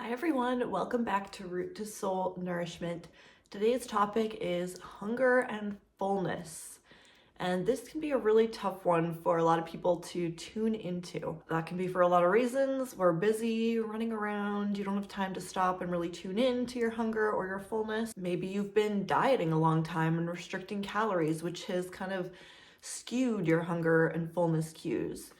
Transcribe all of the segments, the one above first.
Hi everyone, welcome back to Root to Soul Nourishment. Today's topic is hunger and fullness. And this can be a really tough one for a lot of people to tune into. That can be for a lot of reasons. We're busy, running around, you don't have time to stop and really tune in to your hunger or your fullness. Maybe you've been dieting a long time and restricting calories, which has kind of skewed your hunger and fullness cues.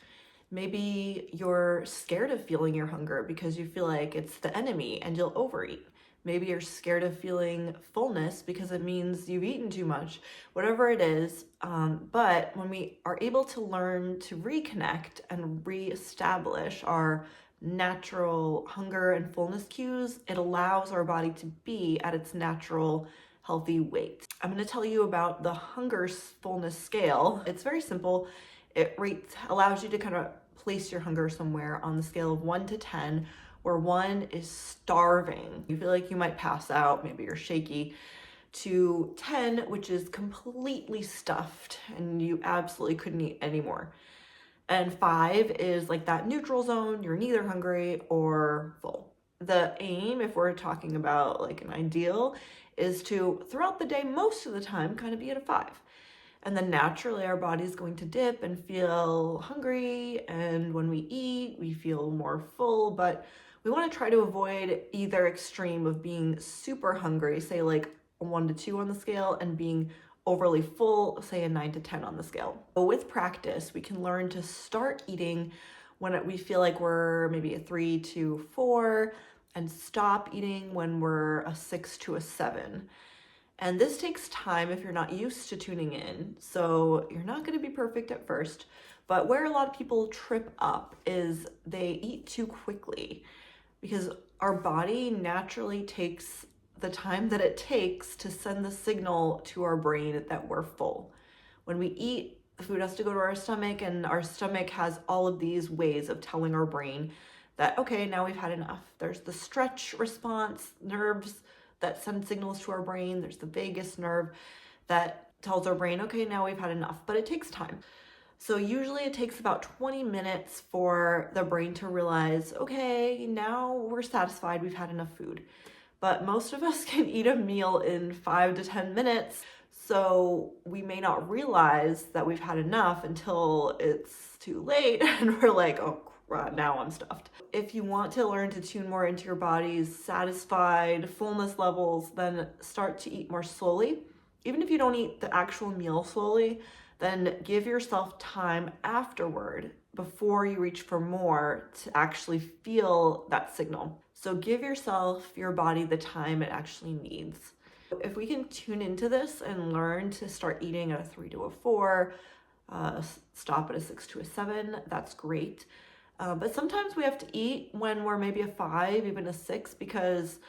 Maybe you're scared of feeling your hunger because you feel like it's the enemy and you'll overeat. Maybe you're scared of feeling fullness because it means you've eaten too much, whatever it is. But when we are able to learn to reconnect and reestablish our natural hunger and fullness cues, it allows our body to be at its natural healthy weight. I'm going to tell you about the hunger fullness scale. It's very simple. It allows you to kind of place your hunger somewhere on the scale of 1 to 10, where 1 is starving. You feel like you might pass out, maybe you're shaky, to 10, which is completely stuffed and you absolutely couldn't eat anymore. And 5 is like that neutral zone, you're neither hungry or full. The aim, if we're talking about like an ideal, is to throughout the day, most of the time, kind of be at a 5. And then naturally our body's going to dip and feel hungry. And when we eat, we feel more full, but we want to try to avoid either extreme of being super hungry, say like a 1 to 2 on the scale, and being overly full, say a 9 to 10 on the scale. But with practice, we can learn to start eating when we feel like we're maybe a 3 to 4 and stop eating when we're a 6 to a 7. And this takes time if you're not used to tuning in. So you're not going to be perfect at first. But where a lot of people trip up is they eat too quickly because our body naturally takes the time that it takes to send the signal to our brain that we're full. When we eat, the food has to go to our stomach, and our stomach has all of these ways of telling our brain that, okay, now we've had enough. There's the stretch response, nerves that send signals to our brain. There's the vagus nerve that tells our brain, okay, now we've had enough, but it takes time. So usually it takes about 20 minutes for the brain to realize, okay, now we're satisfied, we've had enough food. But most of us can eat a meal in 5 to 10 minutes. So we may not realize that we've had enough until it's too late and we're like, oh, now I'm stuffed. If you want to learn to tune more into your body's satisfied fullness levels, then start to eat more slowly. Even if you don't eat the actual meal slowly, then give yourself time afterward before you reach for more to actually feel that signal. So give yourself, your body, the time it actually needs. If we can tune into this and learn to start eating at a 3 to a 4, stop at a 6 to a 7, that's great. But sometimes we have to eat when we're maybe a 5, even a 6, because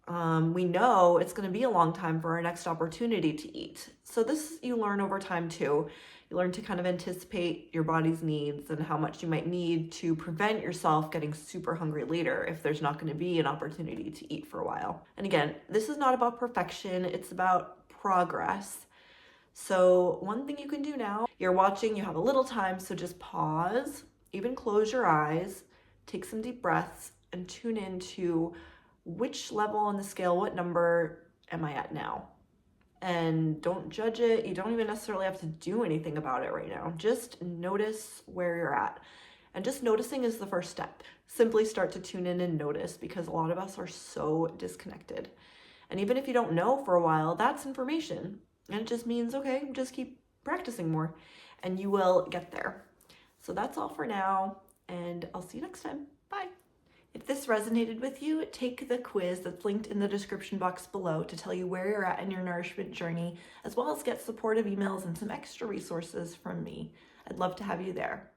we know it's going to be a long time for our next opportunity to eat. So this you learn over time too. You learn to kind of anticipate your body's needs and how much you might need to prevent yourself getting super hungry later if there's not going to be an opportunity to eat for a while. And again, this is not about perfection, it's about progress. So one thing you can do now, you're watching, you have a little time, so just pause, even close your eyes, take some deep breaths, and tune into which level on the scale, what number am I at now? And don't judge it. You don't even necessarily have to do anything about it right now. Just notice where you're at. And just noticing is the first step. Simply start to tune in and notice, because a lot of us are so disconnected. And even if you don't know for a while, that's information. And it just means, okay, just keep practicing more and you will get there. So that's all for now, and I'll see you next time. Bye. If this resonated with you, take the quiz that's linked in the description box below to tell you where you're at in your nourishment journey, as well as get supportive emails and some extra resources from me. I'd love to have you there.